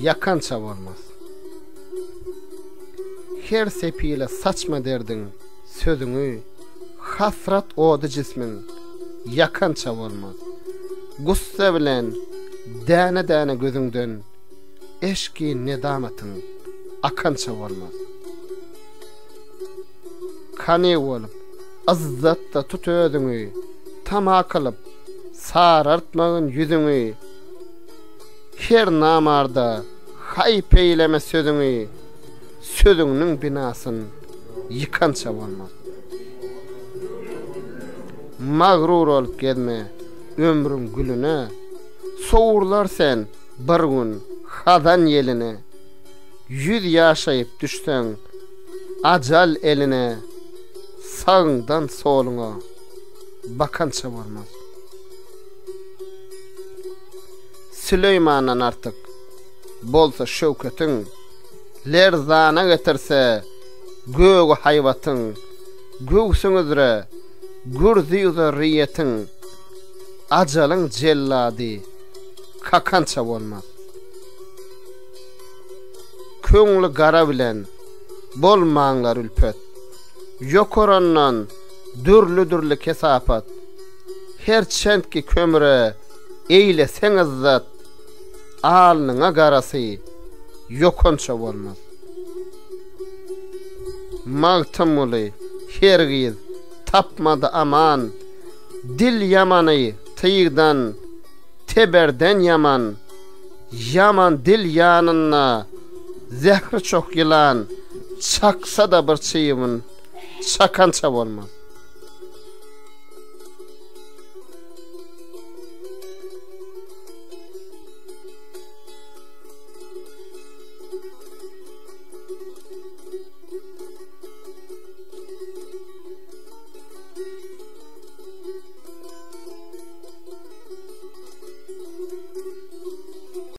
yakança bolmaz. Her sepile saçma derdin sözüňi, hasrat odu cismin yakança bolmaz. Gussa bilen däne gözüňden eşki nedamatyň akança bolmaz. Kany bolup izzatda tut özüňi, tama kılıp sarartmagyn yüzüňi, her namarda haýp eýleme sözüňi, sözüňniň binasyn yıkança bolmaz. Magrur olup gelme ömrüň gülüne, soğurlar sen bir gün hadan yeline, 100 yaşayıp düşsen acal eline, sağından soluna bakança bolmaz. Süleyman'dan artık bolsa şöwketiň, lerzana getirse göğü hayvatın, göğsüňizre gürzi zurriyetin, ajalyň jellady kakança bolmaz. Köňli gara bilen bolmaňlar ülpet, yokorandan dürlü kesapat, her çentki kömüre eýleseňiz zat, alnyňa garasy yokonça bolmaz. Magtymly hergiz tapmady aman, dil yamany tyýdan teberden yaman, yaman dil ýanyna zehri çok yılan, çaksa da bir çiğimin çakança bolmaz.